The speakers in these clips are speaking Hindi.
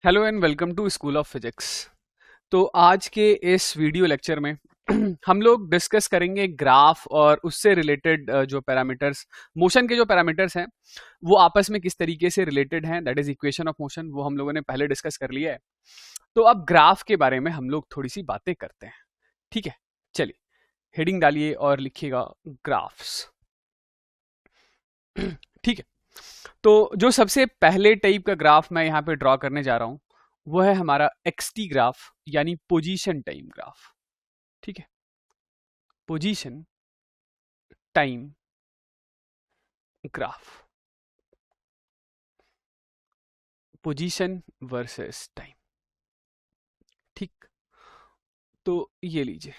Hello and welcome to school of physics. तो आज के इस वीडियो लेक्चर में हम लोग डिस्कस करेंगे ग्राफ और उससे रिलेटेड जो पैरामीटर्स, मोशन के जो पैरामीटर्स हैं वो आपस में किस तरीके से रिलेटेड हैं। That is equation of motion, वो हम लोगों ने पहले डिस्कस कर लिया है। तो अब ग्राफ के बारे में हम लोग थोड़ी सी बातें करते हैं। ठीक है, चलिए हेडिंग डालिए और लिखिएगा ग्राफ्स। ठीक है, तो जो सबसे पहले टाइप का ग्राफ मैं यहाँ पे ड्रॉ करने जा रहा हूँ वो है हमारा एक्सटी ग्राफ, यानी पोजीशन टाइम ग्राफ। ठीक है, position time graph, position versus time. ठीक, तो ये लीजिए,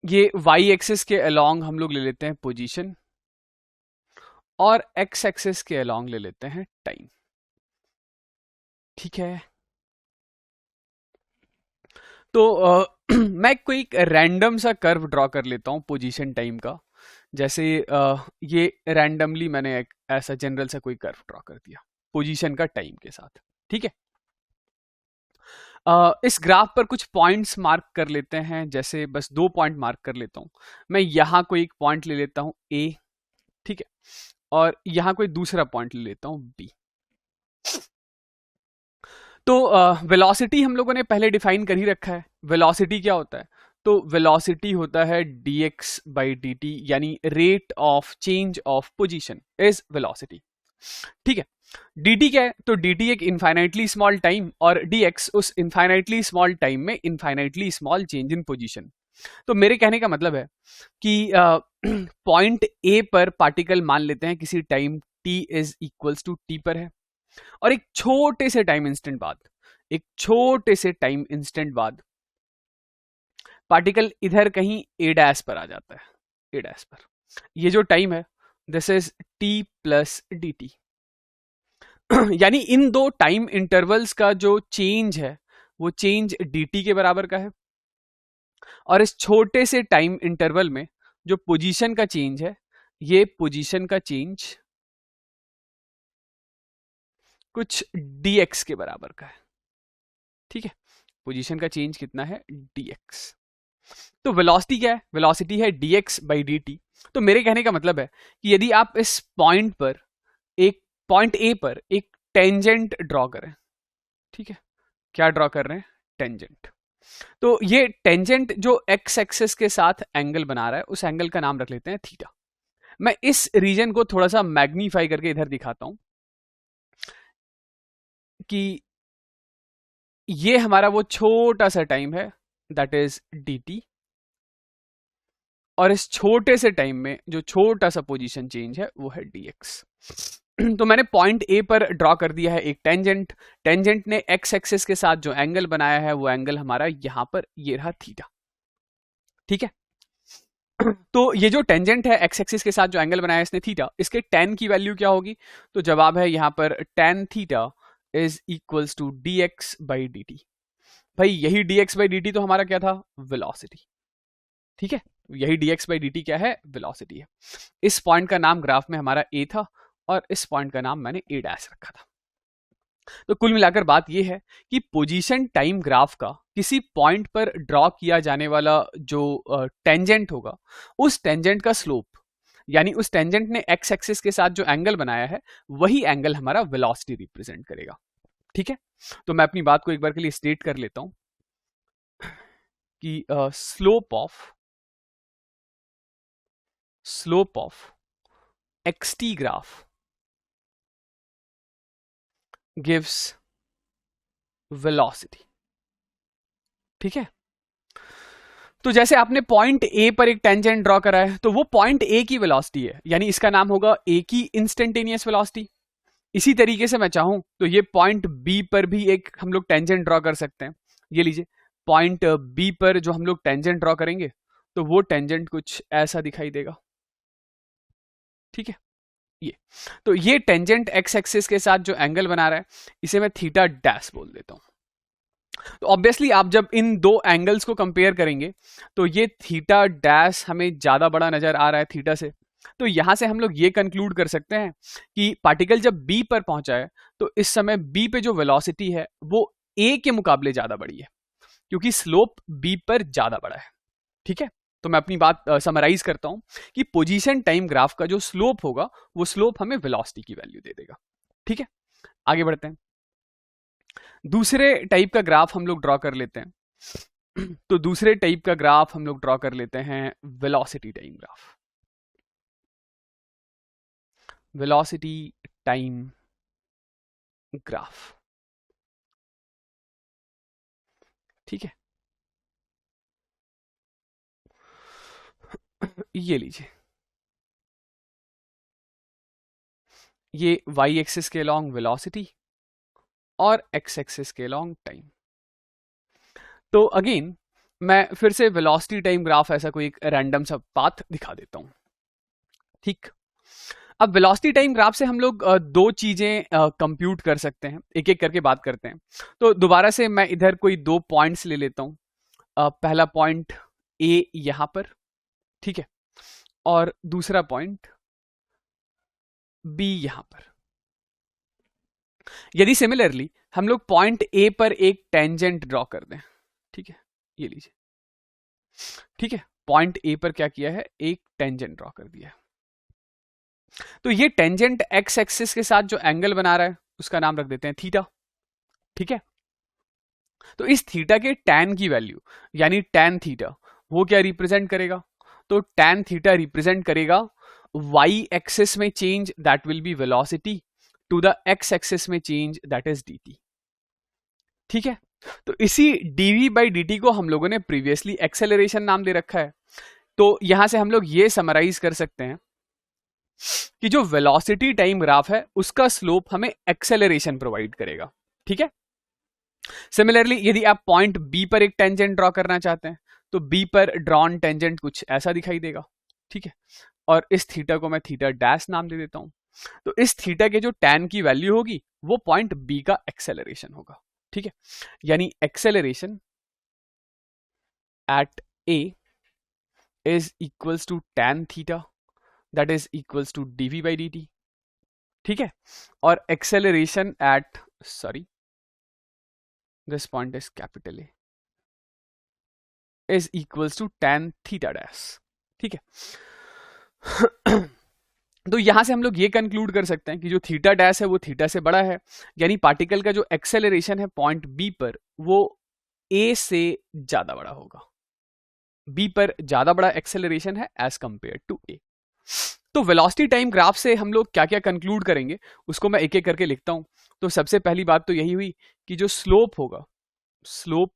ये वाई एक्सिस के अलोंग हम लोग ले लेते हैं पोजीशन और एक्स एक्सिस के अलोंग ले लेते हैं टाइम। ठीक है, तो मैं कोई एक रैंडम सा कर्व ड्रॉ कर लेता हूँ पोजीशन टाइम का। जैसे ये रैंडमली मैंने एक ऐसा जनरल सा कोई कर्व ड्रॉ कर दिया पोजीशन का टाइम के साथ। ठीक है, इस ग्राफ पर कुछ पॉइंट्स मार्क कर लेते हैं। जैसे बस 2 पॉइंट मार्क कर लेता हूँ मैं। यहाँ कोई एक पॉइंट ले लेता हूँ ए, ठीक है, और यहाँ कोई दूसरा पॉइंट ले लेता हूँ बी। तो वेलोसिटी हम लोगों ने पहले डिफाइन कर ही रखा है। वेलोसिटी क्या होता है? तो वेलोसिटी होता है dx बाई dt, यानी rate of change of position is velocity. ठीक है, dt क्या है? तो dt एक इनफाइनाइटली स्मॉल टाइम और dx उस इनफाइनाइटली स्मॉल टाइम में infinitely small change in position. तो मेरे कहने का मतलब है कि पॉइंट ए पर पार्टिकल मान लेते हैं किसी time t is equals to t पर है, और एक छोटे से टाइम इंस्टेंट बाद, एक छोटे से टाइम इंस्टेंट बाद पार्टिकल इधर कहीं ए डैश पर आ जाता है। ए डैश पर ये जो टाइम है this is t plus D T. यानी इन दो टाइम इंटरवल्स का जो चेंज है वो चेंज dt के बराबर का है, और इस छोटे से टाइम इंटरवल में जो पोजीशन का चेंज है ये पोजीशन का चेंज कुछ dx के बराबर का है। ठीक है, पोजीशन का चेंज कितना है? dx। तो वेलोसिटी क्या है? वेलोसिटी है dx बाई dt। तो मेरे कहने का मतलब है कि यदि आप इस पॉइंट पर, एक पॉइंट ए पर एक टेंजेंट ड्रॉ करें, ठीक है, क्या ड्रॉ कर रहे हैं? टेंजेंट। तो ये टेंजेंट जो एक्स एक्सिस के साथ एंगल बना रहा है उस एंगल का नाम रख लेते हैं थीटा। मैं इस रीजन को थोड़ा सा मैग्नीफाई करके इधर दिखाता हूं कि ये हमारा वो छोटा सा टाइम है दैट इज dt, और इस छोटे से टाइम में जो छोटा सा पोजीशन चेंज है वो है dx। तो मैंने पॉइंट ए पर ड्रॉ कर दिया है एक टेंजेंट। टेंजेंट ने एक्स एक्सिस के साथ जो एंगल बनाया है वो एंगल हमारा यहां पर ये रहा थीटा। ठीक है, तो ये जो टेंजेंट है एक्स एक्सिस के साथ जो एंगल बनाया है इसने थीटा, इसके tan की वैल्यू क्या होगी? तो जवाब है यहां पर tan theta is equals to dx by dt। भाई यही dx बाई dt तो हमारा क्या था? वेलोसिटी। ठीक है, यही dx बाई dt क्या है? वेलोसिटी है। इस पॉइंट का नाम ग्राफ में हमारा a था और इस पॉइंट का नाम मैंने a डैश रखा था। तो कुल मिलाकर बात यह है कि पोजीशन टाइम ग्राफ का किसी पॉइंट पर ड्रॉ किया जाने वाला जो टेंजेंट होगा उस टेंजेंट का स्लोप, यानी उस टेंजेंट ने एक्स एक्सिस के साथ जो एंगल बनाया है वही एंगल हमारा वेलोसिटी रिप्रेजेंट करेगा। ठीक है, तो मैं अपनी बात को एक बार के लिए स्टेट कर लेता हूं कि slope of x t graph gives velocity. ठीक है, तो जैसे आपने पॉइंट ए पर एक टेंजेंट ड्रॉ करा है तो वो पॉइंट ए की वेलोसिटी है, यानी इसका नाम होगा ए की इंस्टेंटेनियस वेलोसिटी। इसी तरीके से मैं चाहूं तो ये पॉइंट बी पर भी एक हम लोग टेंजेंट ड्रॉ कर सकते हैं। ये लीजिए, पॉइंट बी पर जो हम लोग टेंजेंट ड्रॉ करेंगे तो वो टेंजेंट कुछ ऐसा दिखाई देगा। ठीक है, ये तो ये टेंजेंट एक्स एक्सिस के साथ जो एंगल बना रहा है इसे मैं थीटा डैश बोल देता हूं। तो ऑब्वियसली आप जब इन दो एंगल्स को कंपेयर करेंगे तो ये थीटा डैश हमें ज्यादा बड़ा नजर आ रहा है थीटा से, तो यहां से हम लोग ये कंक्लूड कर सकते हैं कि पार्टिकल जब बी पर पहुंचा है तो इस समय बी पे जो वेलोसिटी है वो ए के मुकाबले ज्यादा बड़ी है, क्योंकि स्लोप बी पर ज्यादा बड़ा है। ठीक है, तो मैं अपनी बात समराइज करता हूं कि पोजीशन टाइम ग्राफ का जो स्लोप होगा वो स्लोप हमें वेलोसिटी की वैल्यू दे देगा। ठीक है, आगे बढ़ते हैं। दूसरे टाइप का ग्राफ हम लोग ड्रॉ कर लेते हैं। तो दूसरे टाइप का ग्राफ हम लोग ड्रॉ कर लेते हैं velocity time graph. Velocity time graph, ठीक है, ये लीजिए, ये वाई एक्सिस के अलॉन्ग वेलोसिटी और एक्स एक्सिस के अलॉन्ग टाइम। तो अगेन मैं फिर से वेलोसिटी टाइम ग्राफ ऐसा कोई एक रैंडम सा पाथ दिखा देता हूं। ठीक, अब वेलोसिटी टाइम ग्राफ से हम लोग दो चीजें कंप्यूट कर सकते हैं, एक एक करके बात करते हैं। तो दोबारा से मैं इधर कोई दो पॉइंट्स ले लेता हूं। पहला पॉइंट ए यहां पर, ठीक है, और दूसरा पॉइंट बी यहां पर। यदि सिमिलरली हम लोग पॉइंट ए पर एक टेंजेंट ड्रॉ कर दें, ठीक है, ये लीजिए, ठीक है, पॉइंट ए पर क्या किया है, एक टेंजेंट ड्रॉ कर दिया है। तो ये टेंजेंट एक्स एक्सिस के साथ जो एंगल बना रहा है उसका नाम रख देते हैं थीटा। ठीक है, तो इस थीटा के टैन की वैल्यू यानी टैन थीटा वो क्या रिप्रेजेंट करेगा, तो टैन थीटा रिप्रेजेंट करेगा वाई एक्सिस में change that will be velocity to the x axis में चेंज दैट इज dt। ठीक है, तो इसी dv बाई dt को हम लोगों ने प्रीवियसली एक्सेलरेशन नाम दे रखा है। तो यहां से हम लोग ये समराइज कर सकते हैं कि जो वेलोसिटी टाइम ग्राफ है उसका स्लोप हमें एक्सेलरेशन प्रोवाइड करेगा। ठीक है, सिमिलरली यदि आप पॉइंट बी पर एक टेंजेंट ड्रॉ करना चाहते हैं तो बी पर ड्रॉन टेंजेंट कुछ ऐसा दिखाई देगा। ठीक है, और इस थीटा को मैं थीटा डैश नाम दे देता हूं। तो इस थीटा के जो टैन की वैल्यू होगी वो पॉइंट बी का एक्सेलरेशन होगा। ठीक है, यानी acceleration at a is equals to tan theta that is equals to dv by dt। ठीक है, और acceleration at sorry this point is capital A is equals to tan theta dash। ठीक है, तो यहां से हम लोग ये कंक्लूड कर सकते हैं कि जो थीटा डैश है वो थीटा से बड़ा है, यानी पार्टिकल का जो एक्सेलरेशन है पॉइंट बी पर वो ए से ज्यादा बड़ा होगा। बी पर ज्यादा बड़ा एक्सेलरेशन है एज कंपेयर टू ए। तो वेलोसिटी टाइम ग्राफ से हम लोग क्या क्या कंक्लूड करेंगे उसको मैं एक एक करके लिखता हूं। तो सबसे पहली बात तो यही हुई कि जो स्लोप होगा, slope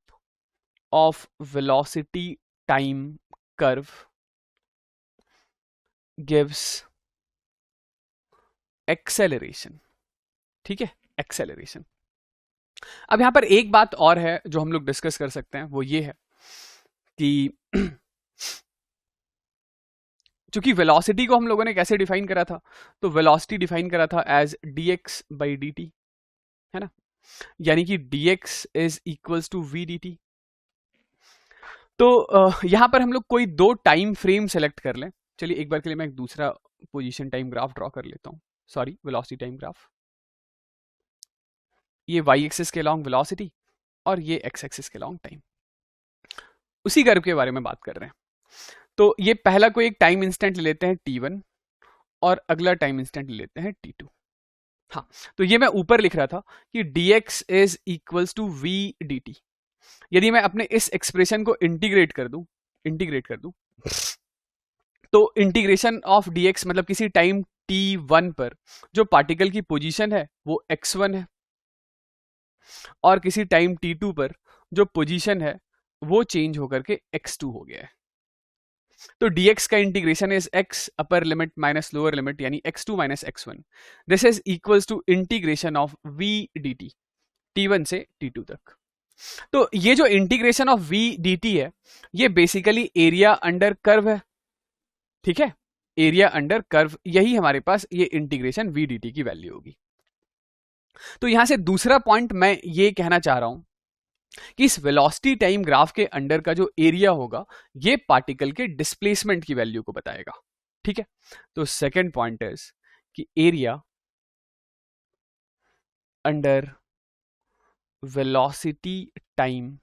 of velocity time curve gives acceleration. ठीक है, एक्सेलरेशन। अब यहां पर एक बात और है जो हम लोग डिस्कस कर सकते हैं, वो ये है कि चूंकि वेलोसिटी को हम लोगों ने कैसे डिफाइन करा था, तो वेलोसिटी डिफाइन करा था एज dx बाई dt, है ना, यानी कि dx is equals to v dt। तो यहां पर हम लोग कोई दो टाइम फ्रेम सेलेक्ट कर लें। चलिए एक बार के लिए मैं एक दूसरा पोजीशन टाइम ग्राफ ड्रॉ कर लेता हूं, सॉरी वेलोसिटी टाइम ग्राफ। ये y एक्सिस के अलॉन्ग वेलोसिटी और ये x एक्सिस के अलॉन्ग टाइम, उसी कर्व के बारे में बात कर रहे हैं। तो ये पहला कोई एक टाइम इंस्टेंट ले लेते हैं t1 और अगला टाइम इंस्टेंट ले लेते हैं t2। हाँ, तो ये मैं ऊपर लिख रहा था कि dx is equals to v dt। यदि मैं अपने इस एक्सप्रेशन को इंटीग्रेट कर दूं तो इंटीग्रेशन ऑफ dx मतलब किसी टाइम t1 पर जो पार्टिकल की पोजीशन है वो x1 है और किसी टाइम t2 पर जो पोजीशन है वो चेंज होकर के x2 हो गया है। तो dx का integration is x upper limit minus lower limit यानी x2 minus x1। This is equals to integration of v dt t1 से t2 तक। तो ये जो इंटीग्रेशन ऑफ v dt है ये बेसिकली एरिया अंडर कर्व है। ठीक है, एरिया अंडर कर्व, यही हमारे पास ये इंटीग्रेशन v dt की वैल्यू होगी। तो यहां से दूसरा पॉइंट मैं ये कहना चाह रहा हूं कि इस वेलोसिटी टाइम ग्राफ के अंडर का जो एरिया होगा ये पार्टिकल के डिस्प्लेसमेंट की वैल्यू को बताएगा। ठीक है, तो सेकंड पॉइंट इज कि area under velocity time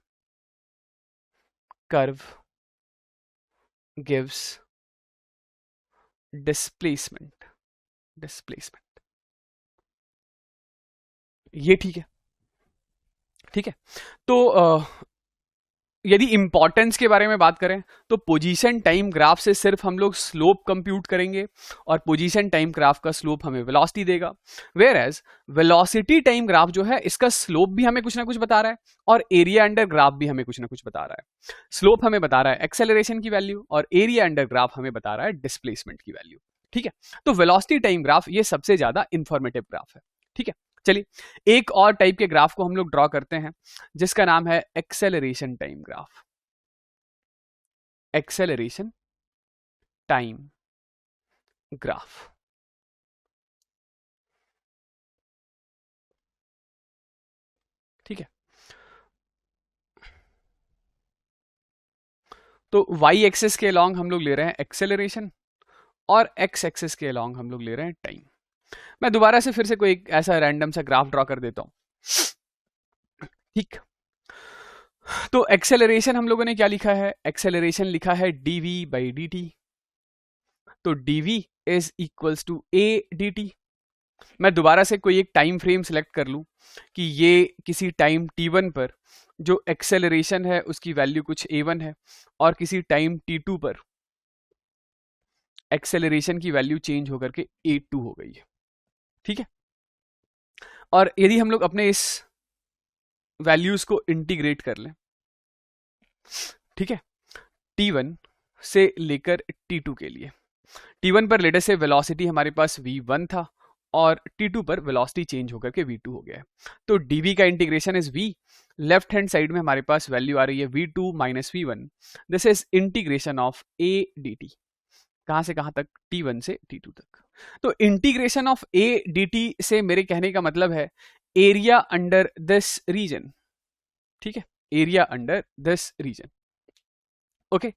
curve gives displacement. ये ठीक है, ठीक है। तो यदि इंपॉर्टेंस के बारे में बात करें तो पोजीशन टाइम ग्राफ से सिर्फ हम लोग स्लोप कंप्यूट करेंगे और पोजीशन टाइम ग्राफ का स्लोप हमें वेलोसिटी देगा, whereas velocity time graph जो है इसका स्लोप भी हमें कुछ ना कुछ बता रहा है और एरिया अंडर ग्राफ भी हमें कुछ ना कुछ बता रहा है। स्लोप हमें बता रहा है एक्सेलरेशन की वैल्यू और एरिया अंडर ग्राफ हमें बता रहा है डिस्प्लेसमेंट की वैल्यू। ठीक है, तो वेलोसिटी टाइम ग्राफ ये सबसे ज्यादा इंफॉर्मेटिव ग्राफ है। ठीक है, चलिए एक और टाइप के ग्राफ को हम लोग ड्रॉ करते हैं जिसका नाम है acceleration time graph. Acceleration time graph, ठीक है। तो वाई एक्सिस के अलॉन्ग हम लोग ले रहे हैं एक्सेलरेशन और एक्स एक्सिस के अलॉन्ग हम लोग ले रहे हैं टाइम। मैं दोबारा से फिर से कोई एक ऐसा रैंडम सा ग्राफ ड्रॉ कर देता हूं। ठीक, तो एक्सेलरेशन हम लोगों ने क्या लिखा है, एक्सेलरेशन लिखा है dv बाई dt। तो dv is equals to a dt। मैं दोबारा से कोई एक टाइम फ्रेम सिलेक्ट कर लूं कि ये किसी टाइम t1 पर जो एक्सेलरेशन है उसकी वैल्यू कुछ a1 है और किसी टाइम t2 पर एक्सेलरेशन की वैल्यू चेंज होकर के a2 हो गई है। ठीक है, और यदि हम लोग अपने इस वैल्यूज को इंटीग्रेट कर लें, ठीक है, t1 से लेकर t2 के लिए, t1 पर लेटर से वेलोसिटी हमारे पास v1 था और t2 पर वेलोसिटी चेंज होकर के v2 हो गया है। तो dv का integration is v, left hand side में हमारे पास वैल्यू आ रही है v2 minus v1। This is integration of a dt। कहां से कहां तक, t1 से t2 तक। तो इंटीग्रेशन ऑफ a dt से मेरे कहने का मतलब है एरिया अंडर दिस रीजन। ठीक है, area under this region. Okay,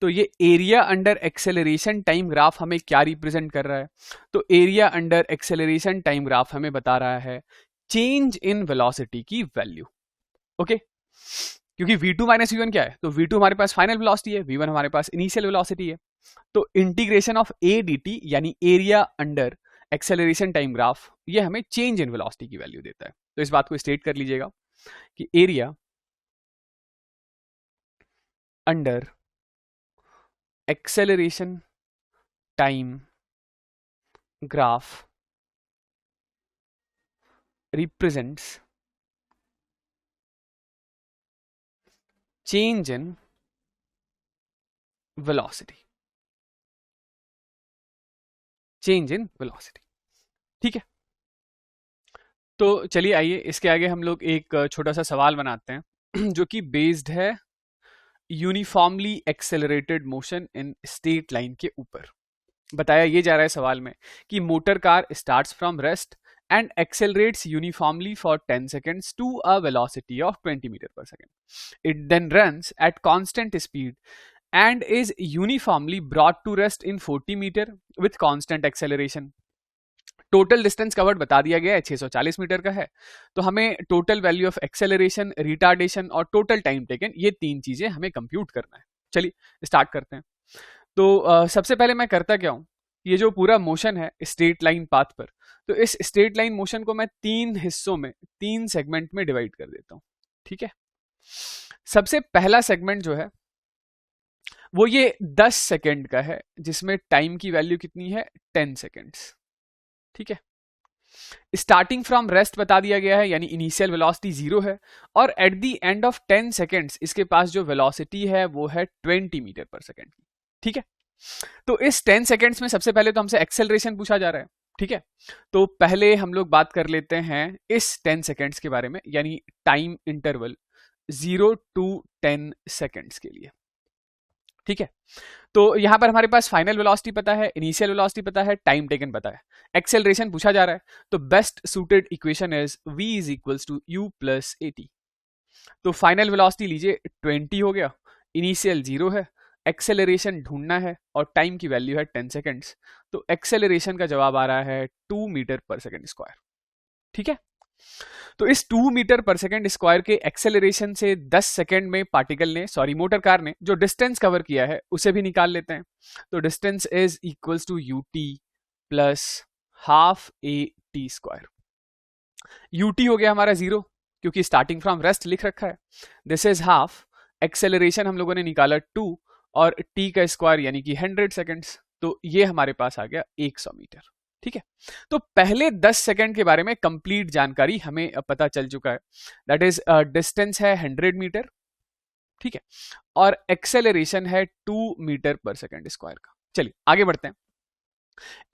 तो ये area under acceleration time graph हमें क्या रिप्रेजेंट कर रहा है, तो area under acceleration time graph हमें बता रहा है चेंज इन वेलोसिटी की वैल्यू। ओके, क्योंकि v2 माइनस v1 क्या है, तो v2 हमारे पास फाइनल वेलोसिटी है, v1 हमारे पास इनिशियल वेलोसिटी है। तो इंटीग्रेशन ऑफ a dt यानी area under acceleration time graph ये हमें चेंज इन वेलोसिटी की वैल्यू देता है। तो इस बात को स्टेट कर लीजिएगा कि area under acceleration time graph represents change in velocity, change in velocity। ठीक है, तो चलिए आइए इसके आगे हम लोग एक छोटा सा सवाल बनाते हैं जो कि बेस्ड है uniformly accelerated motion in straight line के ऊपर। बताया ये जा रहा है सवाल में कि motor car starts from rest and accelerates uniformly for 10 seconds to a velocity of 20 meter per second. It then runs at constant speed and is uniformly brought to rest in 40 meter with constant acceleration. Total distance covered बता दिया गया है 640 मीटर का है। तो हमें total value of acceleration, retardation और टोटल टाइम टेकन ये तीन चीजें हमें कंप्यूट करना है। चलिए स्टार्ट करते हैं। तो सबसे पहले मैं करता क्या हूं, ये जो पूरा मोशन है स्ट्रेट लाइन पाथ पर, तो इस स्ट्रेट लाइन मोशन को मैं तीन हिस्सों में, तीन सेगमेंट में डिवाइड कर देता हूं। ठीक है, सबसे पहला सेगमेंट जो है वो ये 10 सेकेंड का है जिसमें टाइम की वैल्यू कितनी है 10 सेकेंड्स। ठीक है, स्टार्टिंग फ्रॉम रेस्ट बता दिया गया है यानी इनिशियल वेलोसिटी 0 है और at the end of 10 seconds इसके पास जो वेलोसिटी है वो है 20 मीटर पर सेकेंड की। ठीक है, तो इस 10 सेकेंड्स में सबसे पहले तो हमसे एक्सेलरेशन पूछा जा रहा है। ठीक है, तो पहले हम लोग बात कर लेते हैं इस 10 सेकेंड्स के बारे में यानी टाइम इंटरवल 0 to 10 सेकेंड्स के लिए। ठीक है, तो यहां पर हमारे पास फाइनल वेलोसिटी पता है, इनिशियल वेलोसिटी पता है, टाइम टेकन पता है, एक्सेलरेशन पूछा जा रहा है। तो best suited equation is v is equals to u plus at। तो फाइनल वेलोसिटी लीजिए 20 हो गया, इनिशियल 0 है, एक्सेलरेशन ढूंढना है और टाइम की वैल्यू है 10 सेकेंड्स। तो एक्सेलरेशन का जवाब आ रहा है 2 मीटर पर सेकेंड स्क्वायर। ठीक है, तो इस 2 मीटर पर सेकेंड स्क्वायर के एक्सेलरेशन से 10 सेकेंड में पार्टिकल ने, सॉरी मोटर कार ने जो डिस्टेंस कवर किया है उसे भी निकाल लेते हैं। तो distance is equals to u t plus half a t square. U t हो गया हमारा 0 क्योंकि स्टार्टिंग फ्रॉम रेस्ट लिख रखा है। दिस इज हाफ, एक्सेलरेशन हम लोगों ने निकाला 2 और टी का स्क्वायर यानी कि 100 सेकेंड्स। तो ये हमारे पास आ गया 100 मीटर। ठीक है, तो पहले 10 सेकंड के बारे में कंप्लीट जानकारी हमें पता चल चुका है। दैट इज डिस्टेंस है 100 मीटर। ठीक है, और एक्सेलरेशन है 2 मीटर पर सेकंड स्क्वायर का। चलिए आगे बढ़ते हैं।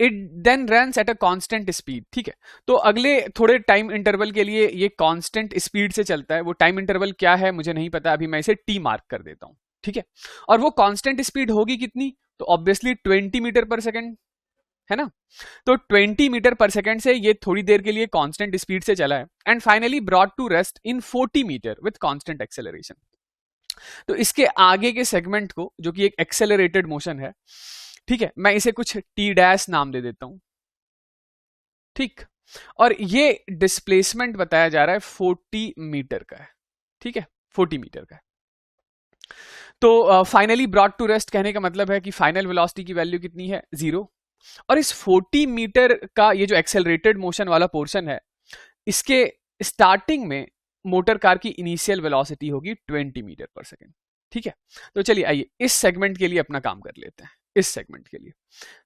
It then runs at a constant speed. ठीक है, तो अगले थोड़े टाइम इंटरवल के लिए ये कांस्टेंट स्पीड से चलता है। वो टाइम इंटरवल क्या है मुझे नहीं पता, अभी मैं इसे टी मार्क कर देता हूं। ठीक है, और वो कांस्टेंट स्पीड होगी कितनी, तो ऑब्वियसली 20 मीटर पर सेकंड, है ना। तो 20 मीटर पर सेकंड से ये थोड़ी देर के लिए कांस्टेंट स्पीड से चला है and finally brought to rest in 40 metre with constant acceleration. तो इसके आगे के सेगमेंट को, जो कि एक एक्सेलरेटेड मोशन है, ठीक है, मैं इसे कुछ टी डैश नाम दे देता हूं। ठीक, और ये डिस्प्लेसमेंट बताया जा रहा है 40 मीटर का है। ठीक है, 40 मीटर का है। तो फाइनली ब्रॉट टू रेस्ट कहने का मतलब है कि फाइनल वेलोसिटी की वैल्यू कितनी है, 0। और इस 40 मीटर का ये जो एक्सेलरेटेड मोशन वाला पोर्शन है, इसके स्टार्टिंग में मोटर कार की इनिशियल वेलोसिटी होगी 20 मीटर पर सेकेंड। ठीक है, तो चलिए आइए इस सेगमेंट के लिए अपना काम कर लेते हैं। इस सेगमेंट के लिए,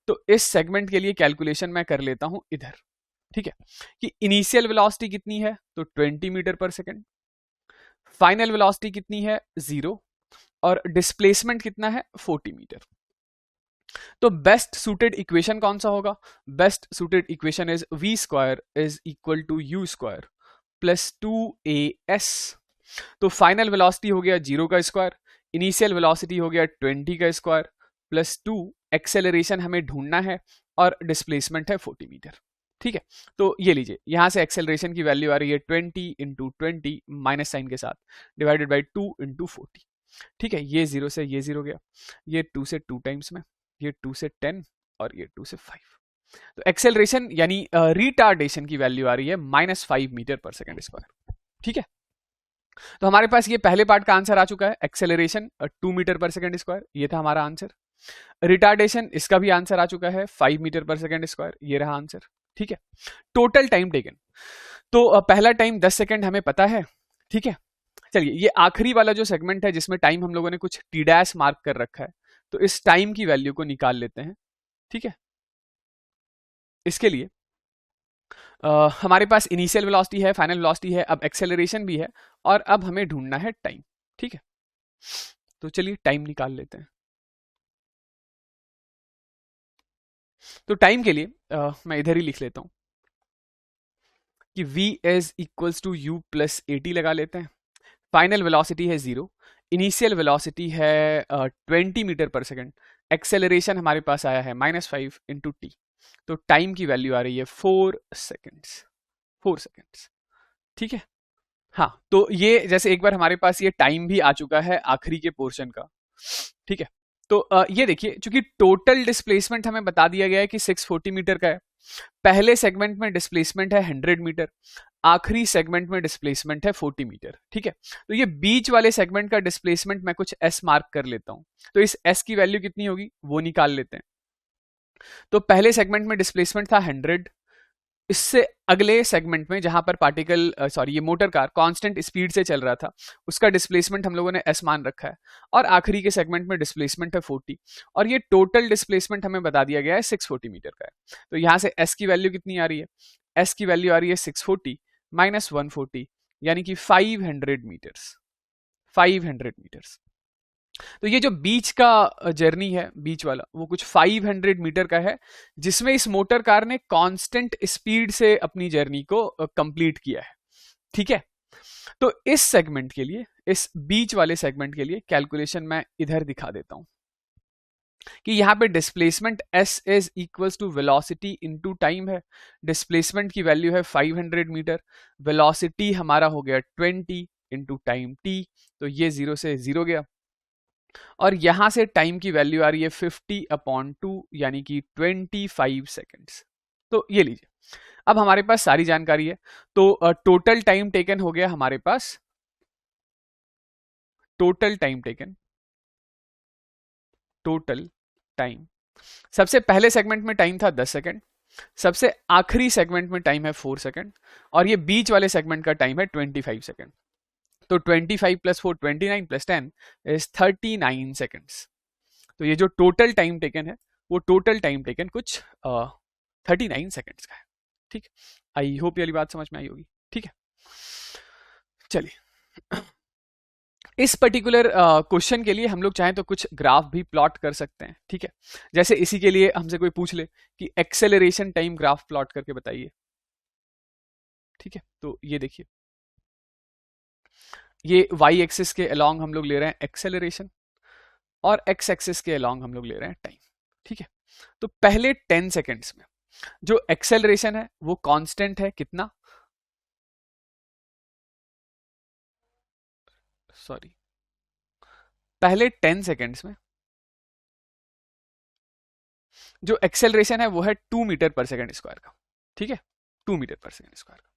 तो इस सेगमेंट के लिए कैलकुलेशन मैं कर लेता हूं इधर। ठीक है, कि इनिशियल वेलोसिटी कितनी है, तो 20 metre per second, final velocity कितनी है 0, और डिस्प्लेसमेंट कितना है 40 मीटर। तो बेस्ट सूटेड इक्वेशन कौन सा होगा, best suited equation is v square is equal to u square plus 2as। तो फाइनल वेलोसिटी हो गया 0 का स्क्वायर, इनिशियल वेलोसिटी हो गया 20 का स्क्वायर प्लस 2, एक्सेलरेशन हमें ढूंढना है और डिस्प्लेसमेंट है 40 मीटर। ठीक है, तो ये लीजिए, यहां से एक्सेलरेशन की वैल्यू आ रही है 20 इंटू 20 माइनस साइन के साथ डिवाइडेड बाई 2 इंटू 40। ठीक है, ये 0 से ये 0 गया, ये 2 से 2 टाइम्स में, ये 2 से 10 और ये 2 से 5। तो एक्सेलरेशन यानी रिटार्डेशन की वैल्यू आ रही है -5 मीटर पर सेकेंड स्क्वायर। ठीक है, तो हमारे पास ये पहले पार्ट का आंसर आ चुका है, acceleration 2 metre per second square, ये था हमारा आंसर। रिटार्डेशन, इसका भी आंसर आ चुका है 5 मीटर पर सेकेंड स्क्वायर, ये रहा आंसर। ठीक है, टोटल टाइम टेकन, तो पहला टाइम 10 सेकेंड हमें पता है। ठीक है, चलिए ये आखिरी वाला जो सेगमेंट है जिसमें टाइम हम लोगों ने कुछ टी डैश मार्क कर रखा है, तो इस टाइम की वैल्यू को निकाल लेते हैं। ठीक है, इसके लिए हमारे पास इनिशियल वेलोसिटी है, फाइनल वेलोसिटी है, अब एक्सेलरेशन भी है, और अब हमें ढूंढना है टाइम। ठीक है, तो चलिए टाइम निकाल लेते हैं। तो टाइम के लिए मैं इधर ही लिख लेता हूं कि v is equals to u plus a t लगा लेते हैं। फाइनल वेलोसिटी है 0, इनिशियल वेलोसिटी है 20 मीटर पर सेकेंड, एक्सेलरेशन हमारे पास आया है -5 इंटू टी, तो टाइम की वैल्यू आ रही है 4 सेकेंड्स। 4 सेकेंड्स। ठीक है, हाँ, तो ये जैसे एक बार हमारे पास ये टाइम भी आ चुका है आखिरी के पोर्शन का। ठीक है, तो ये देखिए, चूंकि टोटल डिस्प्लेसमेंट हमें बता दिया गया है कि 640 मीटर का है, पहले सेगमेंट में डिस्प्लेसमेंट है 100 मीटर, आखिरी सेगमेंट में डिस्प्लेसमेंट है 40 मीटर। ठीक है, तो ये बीच वाले सेगमेंट का डिस्प्लेसमेंट मैं कुछ s मार्क कर लेता हूं, तो इस s की वैल्यू कितनी होगी वो निकाल लेते हैं। तो पहले सेगमेंट में डिस्प्लेसमेंट था 100, इससे अगले सेगमेंट में जहां पर पार्टिकल सॉरी ये मोटर कार कांस्टेंट स्पीड से चल रहा था, उसका डिस्प्लेसमेंट हम लोगों ने s मान रखा है, और आखिरी के सेगमेंट में डिस्प्लेसमेंट है 40, और ये टोटल डिस्प्लेसमेंट हमें बता दिया गया है 640 मीटर का है। तो यहां से s की वैल्यू कितनी आ रही है, s की वैल्यू आ रही है 640 माइनस 140 यानी कि 500 मीटर्स। 500 मीटर्स। तो ये जो बीच का जर्नी है, बीच वाला, वो कुछ 500 मीटर का है, जिसमें इस मोटर कार ने कांस्टेंट स्पीड से अपनी जर्नी को कंप्लीट किया है। ठीक है, तो इस सेगमेंट के लिए, इस बीच वाले सेगमेंट के लिए कैलकुलेशन मैं इधर दिखा देता हूं कि यहाँ पे displacement s is equals to velocity into time है। डिस्प्लेसमेंट की वैल्यू है 500 मीटर, वेलोसिटी हमारा हो गया 20 इंटू टाइम t, तो ये 0 से 0 गया, और यहां से टाइम की वैल्यू आ रही है 50/2 यानी कि 25 सेकेंड्स। तो ये लीजिए, अब हमारे पास सारी जानकारी है। तो टोटल टाइम टेकन हो गया हमारे पास, total time taken, total time, सबसे पहले सेगमेंट में टाइम था 10 सेकंड, सबसे आखिरी सेगमेंट में टाइम है 4 सेकंड, और ये बीच वाले सेगमेंट का टाइम है 25 सेकंड। तो 25 प्लस 4 29 प्लस 10 इज 39 सेकंड्स। तो ये जो टोटल टाइम टेकन है वो टोटल टाइम टेकन कुछ 39 सेकंड्स का है। ठीक, आई होप ये वाली बात समझ में आई होगी। ठीक है, चलिए इस पर्टिकुलर क्वेश्चन के लिए हम लोग चाहें तो कुछ ग्राफ भी प्लॉट कर सकते हैं। ठीक है, जैसे इसी के लिए हमसे कोई पूछ ले कि एक्सेलरेशन टाइम ग्राफ प्लॉट करके बताइए। ठीक है, तो ये देखिए, ये वाई एक्सिस के अलोंग हम लोग ले रहे हैं एक्सेलरेशन और एक्स एक्सिस के अलोंग हम लोग ले रहे हैं टाइम। ठीक है, तो पहले 10 सेकेंड्स में जो एक्सेलरेशन है वो कांस्टेंट है कितना, सॉरी, पहले 10 सेकेंड्स में जो एक्सेलरेशन है वो है 2 मीटर पर सेकेंड स्क्वायर का। ठीक है, 2 मीटर पर सेकेंड स्क्वायर का।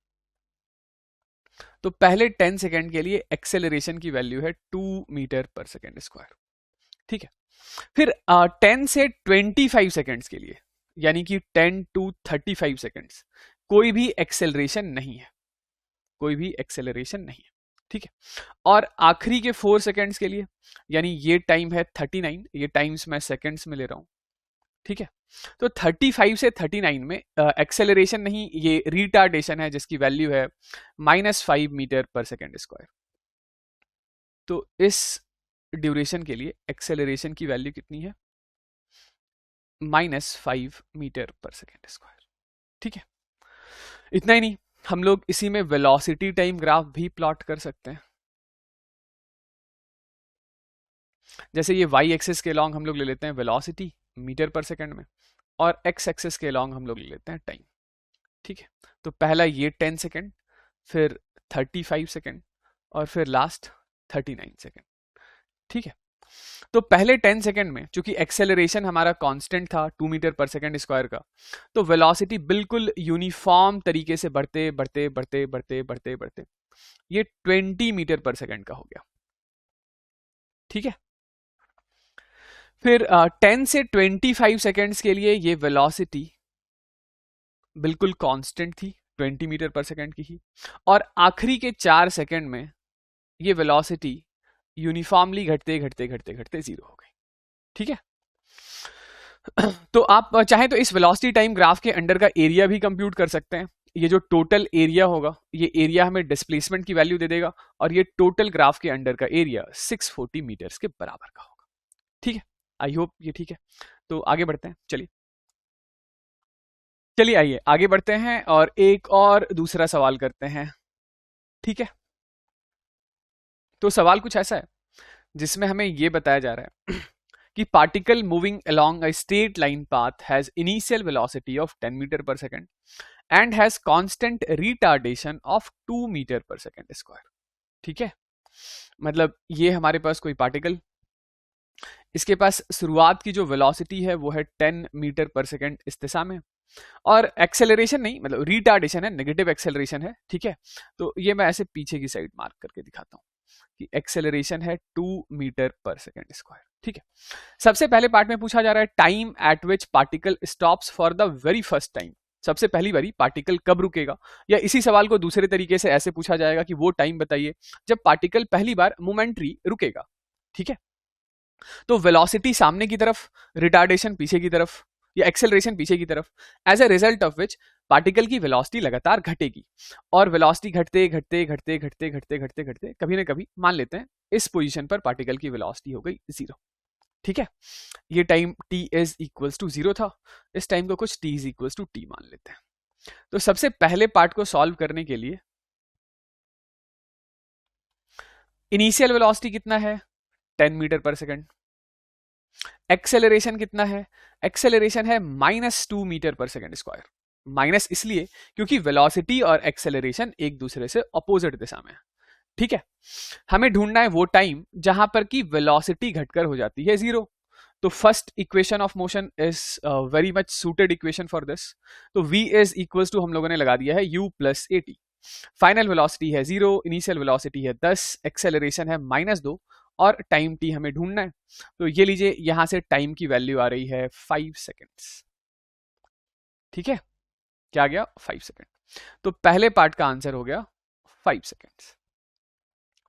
तो पहले 10 सेकेंड के लिए एक्सेलरेशन की वैल्यू है 2 मीटर पर सेकेंड स्क्वायर। ठीक है, फिर 10 से 25 सेकेंड्स के लिए, यानी कि 10 to 35 सेकेंड्स, कोई भी एक्सेलरेशन नहीं है, कोई भी एक्सेलरेशन नहीं है। ठीक है, और आखिरी के 4 सेकेंड्स के लिए, यानी ये टाइम है 39, ये टाइम्स मैं सेकेंड्स में ले रहा हूं। ठीक है, तो 35 से 39 में एक्सेलरेशन नहीं, ये रिटार्डेशन है जिसकी वैल्यू है -5 मीटर पर सेकेंड स्क्वायर। तो इस ड्यूरेशन के लिए एक्सेलरेशन की वैल्यू कितनी है, -5 मीटर पर सेकेंड स्क्वायर। ठीक है, इतना ही नहीं, हम लोग इसी में वेलोसिटी टाइम ग्राफ भी प्लॉट कर सकते हैं। जैसे ये वाई एक्सिस के लॉन्ग हम लोग ले लेते हैं वेलोसिटी मीटर पर सेकेंड में, और एक्स एक्सिस के लॉन्ग हम लोग ले लेते हैं टाइम। ठीक है, तो पहला ये 10 सेकेंड, फिर 35 सेकेंड, और फिर लास्ट 39 सेकेंड। ठीक है, तो पहले 10 सेकेंड में चूंकि एक्सेलरेशन हमारा कांस्टेंट था 2 मीटर पर सेकेंड स्क्वायर का, तो वेलोसिटी बिल्कुल यूनिफॉर्म तरीके से बढ़ते बढ़ते बढ़ते बढ़ते बढ़ते बढ़ते ये 20 मीटर पर सेकेंड का हो गया। ठीक है, फिर 10 से 25 सेकेंड्स के लिए ये वेलोसिटी बिल्कुल कांस्टेंट थी, 20 मीटर पर सेकेंड की ही, और आखिरी के 4 सेकेंड में ये वेलोसिटी यूनिफॉर्मली घटते घटते घटते घटते जीरो हो गई। ठीक है, तो आप चाहें तो इस वेलोसिटी टाइम ग्राफ के अंडर का एरिया भी कंप्यूट कर सकते हैं। ये जो टोटल एरिया होगा, ये एरिया हमें डिस्प्लेसमेंट की वैल्यू दे देगा, और ये टोटल ग्राफ के अंडर का एरिया 640 मीटर्स के बराबर का होगा। ठीक है, आई होप ये ठीक है। तो आगे बढ़ते हैं, चलिए चलिए आइए आगे बढ़ते हैं और एक और दूसरा सवाल करते हैं। ठीक है, तो सवाल कुछ ऐसा है जिसमें हमें ये बताया जा रहा है कि particle moving along a straight line path has initial velocity of 10 metre per second and has constant retardation of 2 metre per second square. ठीक है, मतलब ये हमारे पास कोई पार्टिकल, इसके पास शुरुआत की जो वेलोसिटी है वो है 10 मीटर पर सेकेंड इस दिशा में, और एक्सेलरेशन नहीं, मतलब रिटार्डेशन है, नेगेटिव एक्सेलरेशन है। ठीक है, तो ये मैं ऐसे पीछे की साइड मार्क करके दिखाता हूं कि एक्सेलरेशन है 2 मीटर पर सेकेंड स्क्वायर। ठीक है, सबसे पहले पार्ट में पूछा जा रहा है time eight which particle stops for the very first time. सबसे पहली बारी पार्टिकल कब रुकेगा, या इसी सवाल को दूसरे तरीके से ऐसे पूछा जाएगा कि वो टाइम बताइए जब पार्टिकल पहली बार मोमेंट्री रुकेगा। ठीक है, तो वेलोसिटी सामने की तरफ, रिटार्डेशन पीछे की तरफ, या एक्सेलरेशन पीछे की तरफ, as a result of which particle की वेलोसिटी लगातार घटेगी, और वेलोसिटी घटते घटते घटते घटते घटते घटते घटते कभी ना कभी मान लेते हैं इस पोजीशन पर पार्टिकल की वेलोसिटी हो गई 0। ठीक है, ये time t is equals to 0 था, इस टाइम को कुछ t is equals to t मान लेते हैं। तो सबसे पहले पार्ट को सॉल्व करने के लिए इनिशियल वेलोसिटी कितना है 10 मीटर पर सेकेंड, एक्सेलरेशन कितना है, एक्सेलरेशन है -2 metre per second square. Minus इसलिए क्योंकि वेलोसिटी और एक्सेलरेशन एक दूसरे से अपोजिट दिशा में है, ठीक है, हमें ढूंढना है वो टाइम जहां पर की वेलोसिटी घटकर हो जाती है जीरो। तो first equation of motion is very much suited equation for this. तो v इज इक्वल्स टू हम लोगों ने लगा दिया है u plus a T. Final velocity है 0, इनिशियल वेलोसिटी है 10, एक्सेलरेशन है -2 और टाइम t हमें ढूंढना है। तो ये लीजिए, यहां से टाइम की वैल्यू आ रही है 5 सेकेंड्स। ठीक है, क्या आ गया 5 सेकेंड। तो पहले पार्ट का आंसर हो गया 5 सेकेंड्स।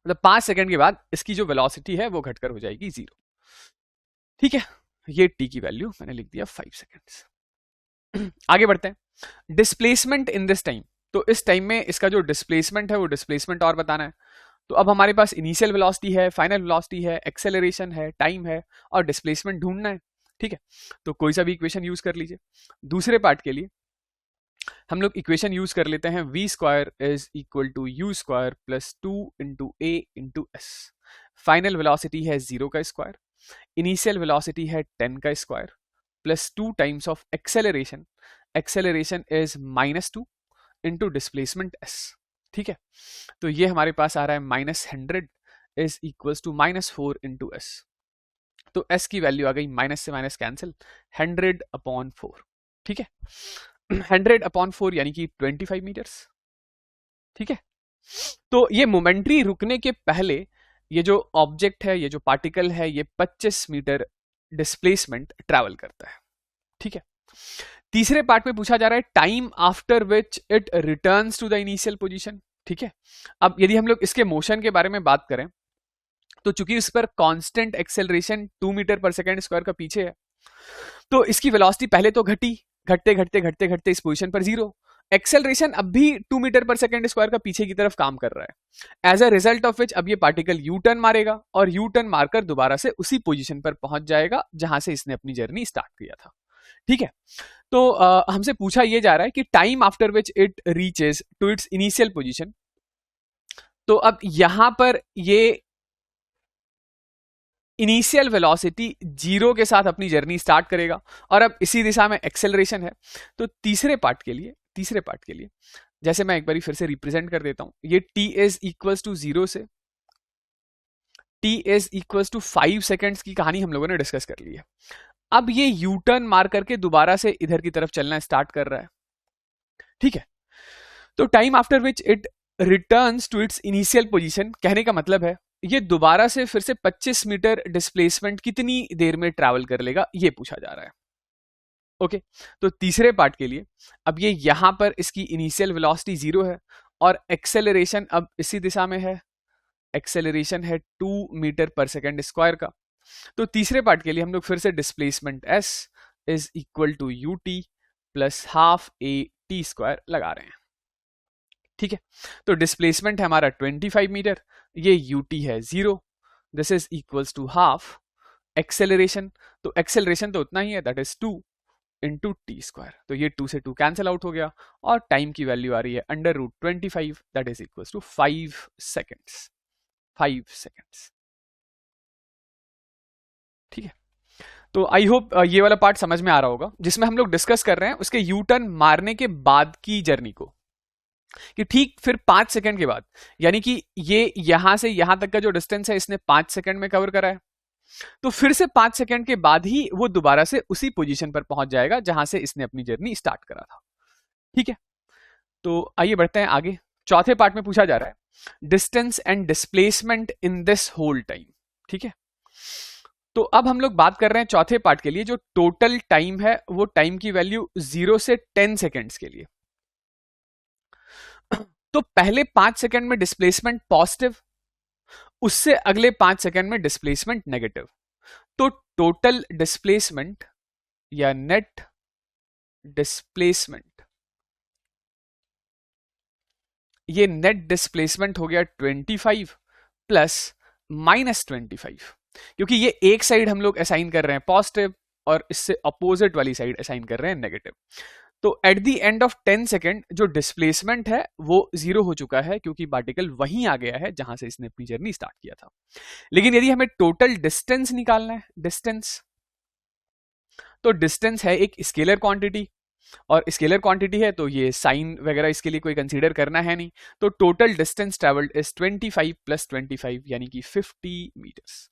मतलब 5 सेकेंड के बाद इसकी जो वेलोसिटी है वो घटकर हो जाएगी 0। ठीक है, ये t की वैल्यू मैंने लिख दिया 5 सेकेंड्स। आगे बढ़ते हैं, डिस्प्लेसमेंट इन दिस टाइम। तो इस टाइम में इसका जो डिस्प्लेसमेंट है वो डिस्प्लेसमेंट और बताना है। तो अब हमारे पास इनिशियल वेलोसिटी है, फाइनल वेलोसिटी है, एक्सेलरेशन है, टाइम है और डिस्प्लेसमेंट ढूंढना है। ठीक है, तो कोई सा भी इक्वेशन यूज कर लीजिए। दूसरे पार्ट के लिए हम लोग इक्वेशन यूज कर लेते हैं, v square is equal to u square plus 2 into a into s. Final velocity है 0 का स्क्वायर, इनिशियल वेलोसिटी है 10 का square plus 2 times of acceleration. Acceleration is -2 into displacement s। ठीक है, तो ये हमारे पास आ रहा है -100 is equals to -4 into s. तो s की वैल्यू आ गई, माइनस से माइनस कैंसिल, 100/4। ठीक है, 100/4 यानी कि 25 मीटर्स। ठीक है, तो ये मोमेंट्री रुकने के पहले ये जो ऑब्जेक्ट है, ये जो पार्टिकल है, ये 25 मीटर डिस्प्लेसमेंट ट्रैवल करता है। ठीक है, तीसरे पार्ट में पूछा जा रहा है time after which it returns to the initial position. ठीक है, अब यदि हम लोग इसके मोशन के बारे में बात करें तो चूंकि इस पर constant acceleration 2 metre per second square का पीछे है, तो इसकी वेलोसिटी पहले तो घटी, घटते घटते घटते घटते इस पोजीशन पर 0। एक्सेलरेशन अब भी 2 मीटर पर सेकेंड स्क्वायर का पीछे की तरफ काम कर रहा है। As a result of which अब ये पार्टिकल यू टर्न मारेगा और यू टर्न मारकर दोबारा से उसी पोजीशन पर पहुंच जाएगा जहां से इसने अपनी जर्नी स्टार्ट किया था। ठीक है, तो हमसे पूछा यह जा रहा है कि time after which it reaches to its initial position. तो अब यहां पर ये इनिशियल वेलोसिटी 0 के साथ अपनी जर्नी स्टार्ट करेगा और अब इसी दिशा में एक्सेलरेशन है। तो तीसरे पार्ट के लिए जैसे मैं एक बार फिर से रिप्रेजेंट कर देता हूं, ये t इज इक्वल्स टू 0 से t is equals to 5 seconds की कहानी हम लोगों ने डिस्कस कर ली है। अब ये यू टर्न मार करके दोबारा से इधर की तरफ चलना स्टार्ट कर रहा है। ठीक है, तो time after which it returns to its initial position, कहने का मतलब है ये दोबारा से फिर से 25 मीटर डिस्प्लेसमेंट कितनी देर में ट्रैवल कर लेगा, ये पूछा जा रहा है। ओके, तो तीसरे पार्ट के लिए अब ये यहां पर इसकी इनिशियल वेलोसिटी 0 है और एक्सेलरेशन अब इसी दिशा में है, एक्सेलरेशन है 2 मीटर पर सेकेंड स्क्वायर का। तो तीसरे पार्ट के लिए हम लोग फिर से displacement s is equal to u t plus half a t square लगा रहे हैं। ठीक है, तो डिस्प्लेसमेंट है हमारा 25 मीटर, ये यू टी है 0, this is equals to half acceleration. तो एक्सेलरेशन तो उतना ही है, that is 2 into t square. तो ये 2 से 2 कैंसिल आउट हो गया और टाइम की वैल्यू आ रही है √25, that is equals to 5 seconds. 5 seconds. ठीक है, तो आई होप ये वाला पार्ट समझ में आ रहा होगा, जिसमें हम लोग डिस्कस कर रहे हैं उसके यू टर्न मारने के बाद की जर्नी को, कि ठीक फिर 5 सेकंड के बाद, यानी कि ये यहां से यहां तक का जो डिस्टेंस है इसने 5 सेकंड में कवर करा है, तो फिर से 5 सेकंड के बाद ही वो दोबारा से उसी पोजीशन पर पहुंच जाएगा जहां से इसने अपनी जर्नी स्टार्ट करा था। ठीक है, तो आइए बढ़ते हैं आगे। चौथे पार्ट में पूछा जा रहा है distance and displacement in this whole time. ठीक है, तो अब हम लोग बात कर रहे हैं चौथे पार्ट के लिए, जो टोटल टाइम है वो टाइम की वैल्यू 0 से 10 सेकेंड्स के लिए। तो पहले 5 सेकेंड में डिस्प्लेसमेंट पॉजिटिव, उससे अगले 5 सेकेंड में डिस्प्लेसमेंट नेगेटिव। तो टोटल डिस्प्लेसमेंट या नेट डिस्प्लेसमेंट, ये नेट डिस्प्लेसमेंट हो गया 25 प्लस -25, क्योंकि ये एक साइड हम लोग असाइन कर रहे हैं पॉजिटिव और इससे अपोजिट वाली साइड असाइन कर रहे हैं नेगेटिव। तो at the end of 10 second जो डिस्प्लेसमेंट है वो 0 हो चुका है, क्योंकि पार्टिकल वहीं आ गया है जहां से इसने अपनी जर्नी स्टार्ट किया था। लेकिन यदि हमें टोटल डिस्टेंस निकालना है, डिस्टेंस, तो डिस्टेंस है एक स्केलर क्वांटिटी, और स्केलर क्वांटिटी है तो ये साइन वगैरह इसके लिए कोई कंसीडर करना है नहीं। तो टोटल डिस्टेंस ट्रेवल्ड इज 25 + 25 यानी कि 50 मीटर्स।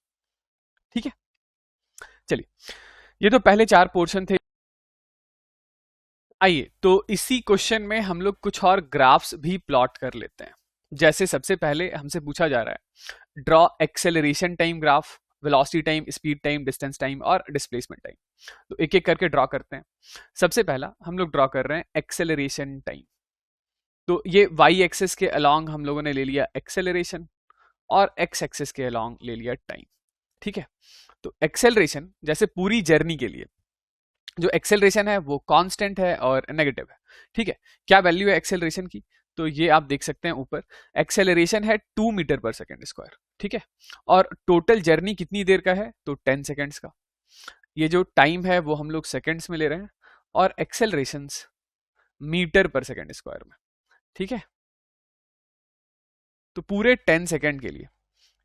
ठीक है, चलिए ये तो पहले 4 पोर्शन थे। आइए तो इसी क्वेश्चन में हम लोग कुछ और ग्राफ्स भी प्लॉट कर लेते हैं। जैसे सबसे पहले हमसे पूछा जा रहा है draw acceleration time graph, velocity time, speed time, distance time और डिस्प्लेसमेंट टाइम। तो एक एक करके ड्रॉ करते हैं। सबसे पहला हम लोग ड्रॉ कर रहे हैं एक्सेलरेशन टाइम। तो ये वाई एक्सिस के अलोंग हम लोगों ने ले लिया एक्सेलरेशन और एक्स एक्सिस के अलोंग ले लिया टाइम। ठीक है, तो एक्सेलरेशन जैसे पूरी जर्नी के लिए जो एक्सेलरेशन है वो कांस्टेंट है और नेगेटिव है। ठीक है, क्या वैल्यू है एक्सेलरेशन की? तो ये आप देख सकते हैं ऊपर, एक्सेलरेशन है 2 मीटर पर सेकेंड स्क्वायर। ठीक है, और टोटल जर्नी कितनी देर का है? तो 10 सेकेंड्स का। ये जो टाइम है वो हम लोग सेकेंड्स में ले रहे हैं और acceleration metre per second square में। ठीक है, तो पूरे 10 सेकेंड के लिए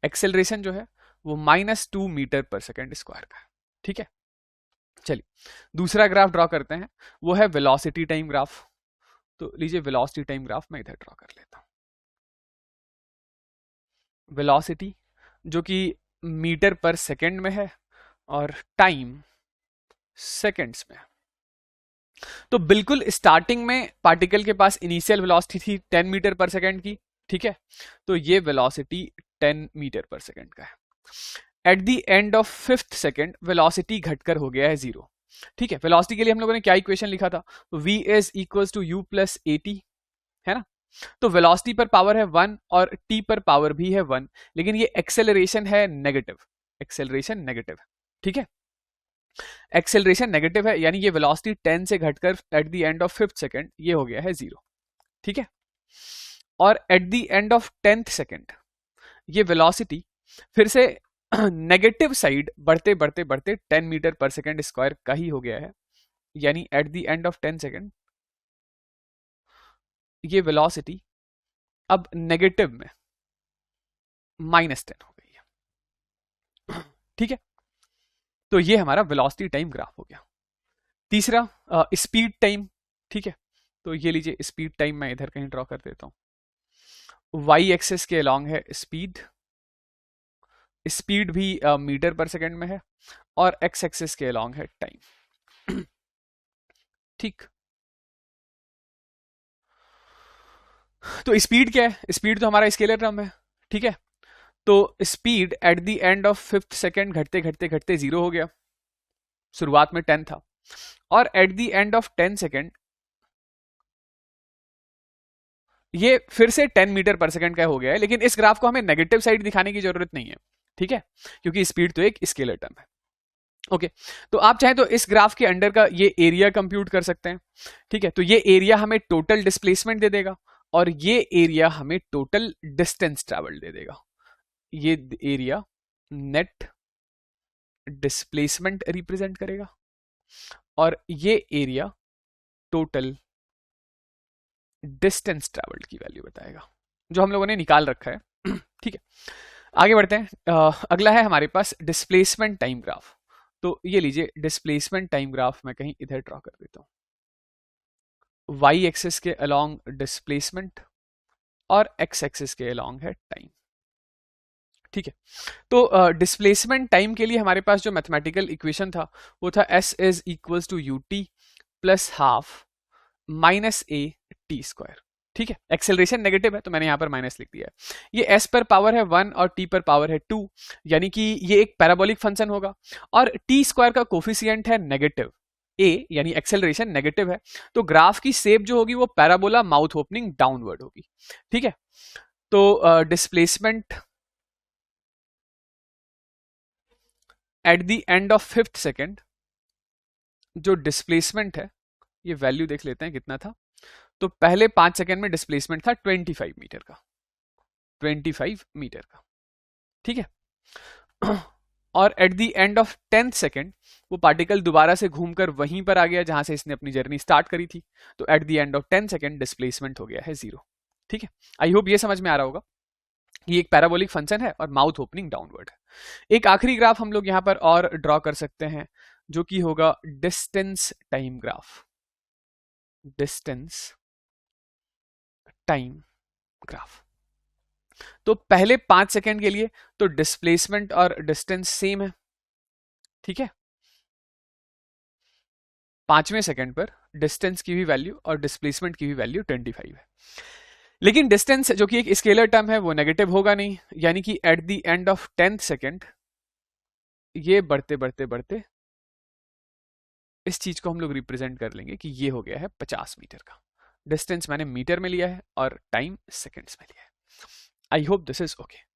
एक्सेलरेशन जो है वो -2 मीटर पर सेकेंड स्क्वायर का है। ठीक है, चलिए दूसरा ग्राफ ड्रॉ करते हैं, वो है वेलोसिटी टाइम ग्राफ। तो लीजिए वेलोसिटी टाइम ग्राफ मैं इधर ड्रॉ कर लेता हूं। वेलोसिटी जो कि मीटर पर सेकेंड में है और टाइम सेकेंड्स में। तो बिल्कुल स्टार्टिंग में पार्टिकल के पास इनिशियल वेलोसिटी थी 10 मीटर पर सेकेंड की। ठीक है, तो ये वेलोसिटी 10 मीटर पर सेकेंड का है। At the end of 5th second velocity घटकर हो गया है 0। ठीक है, वेलोसिटी के लिए हम लोगों ने क्या इक्वेशन लिखा था? v is equals to u plus at, है ना। तो वेलोसिटी पर पावर है 1 और t पर पावर भी है 1, लेकिन ये एक्सेलरेशन है नेगेटिव। एक्सेलरेशन नेगेटिव, ठीक है, एक्सेलरेशन नेगेटिव है, यानी ये वेलोसिटी 10 से घटकर at the end of 5th second ये हो गया है 0। ठीक है, और at the end of 10th second ये वेलोसिटी फिर से नेगेटिव साइड बढ़ते बढ़ते बढ़ते 10 मीटर पर सेकेंड स्क्वायर का ही हो गया है, यानी at the end of 10 second ये वेलोसिटी अब नेगेटिव में -10 हो गई है। ठीक है, तो ये हमारा वेलोसिटी टाइम ग्राफ हो गया। तीसरा स्पीड टाइम। ठीक है, तो ये लीजिए स्पीड टाइम मैं इधर कहीं ड्रॉ कर देता हूं। वाई एक्सिस के अलोंग है स्पीड, स्पीड भी मीटर पर सेकेंड में है और एक्स एक्सिस के अलोंग है टाइम। ठीक, तो स्पीड क्या है? स्पीड तो हमारा स्केलर टर्म है। ठीक है, तो speed at the end of 5th second घटते घटते घटते 0 हो गया। शुरुआत में 10 था और at the end of 10 second ये फिर से 10 मीटर पर सेकेंड का हो गया है, लेकिन इस ग्राफ को हमें नेगेटिव साइड दिखाने की जरूरत नहीं है। ठीक है, क्योंकि स्पीड तो एक स्केलर टर्म है। ओके, तो आप चाहें तो इस ग्राफ के अंडर का ये एरिया कंप्यूट कर सकते हैं। ठीक है, तो ये एरिया हमें टोटल डिस्प्लेसमेंट दे देगा और ये एरिया हमें टोटल डिस्टेंस ट्रेवल दे देगा। ये एरिया नेट डिस्प्लेसमेंट रिप्रेजेंट करेगा और ये एरिया टोटल डिस्टेंस ट्रेवल्ड की वैल्यू बताएगा, जो हम लोगों ने निकाल रखा है। ठीक है, आगे बढ़ते हैं। अगला है हमारे पास डिस्प्लेसमेंट टाइम ग्राफ। तो ये लीजिए डिस्प्लेसमेंट टाइम ग्राफ मैं कहीं इधर ड्रॉ कर देता हूं। वाई एक्सिस के अलोंग डिस्प्लेसमेंट और एक्स एक्सिस के अलोंग है टाइम। ठीक है, तो डिस्प्लेसमेंट टाइम के लिए हमारे पास जो मैथमेटिकल इक्वेशन था वो था s is equals to u t plus half minus a t square. ठीक है, एक्सेलरेशन नेगेटिव है तो मैंने यहां पर माइनस लिख दिया है। ये s पर पावर है 1 और t पर पावर है 2, यानी कि ये एक पैराबोलिक फंक्शन होगा और टी स्क्वायर का कोफिशिएंट है नेगेटिव a, यानी एक्सेलरेशन नेगेटिव है, तो ग्राफ की शेप जो होगी वो पैराबोला माउथ ओपनिंग डाउनवर्ड होगी। ठीक है, तो displacement at the end of 5th second जो डिस्प्लेसमेंट है, ये वैल्यू देख लेते हैं कितना था। तो पहले 5 सेकेंड में डिस्प्लेसमेंट था 25 मीटर का, 25 मीटर का। ठीक है, और at the end of 10th second वो पार्टिकल दोबारा से घूमकर वहीं पर आ गया जहां से इसने अपनी जर्नी स्टार्ट करी थी, तो at the end of 10 second displacement हो गया है 0। ठीक है, आई होप ये समझ में आ रहा होगा। ये एक पैराबोलिक फंक्शन है और माउथ ओपनिंग डाउनवर्ड है। एक आखिरी ग्राफ हम लोग यहां पर और ड्रॉ कर सकते हैं, जो कि होगा distance time graph. Distance time graph. तो पहले 5 सेकंड के लिए तो डिस्प्लेसमेंट और डिस्टेंस सेम है, ठीक है। 5वें सेकंड पर डिस्टेंस की भी वैल्यू और डिस्प्लेसमेंट की भी वैल्यू 25 है। लेकिन डिस्टेंस जो कि एक स्केलर टर्म है वो नेगेटिव होगा नहीं, यानी कि at the end of 10th second ये बढ़ते बढ़ते बढ़ते इस चीज को हम लोग रिप्रेजेंट कर लेंगे कि ये हो गया है 50 मीटर का। डिस्टेंस मैंने मीटर में लिया है और टाइम सेकंड्स में लिया है। I hope this is okay.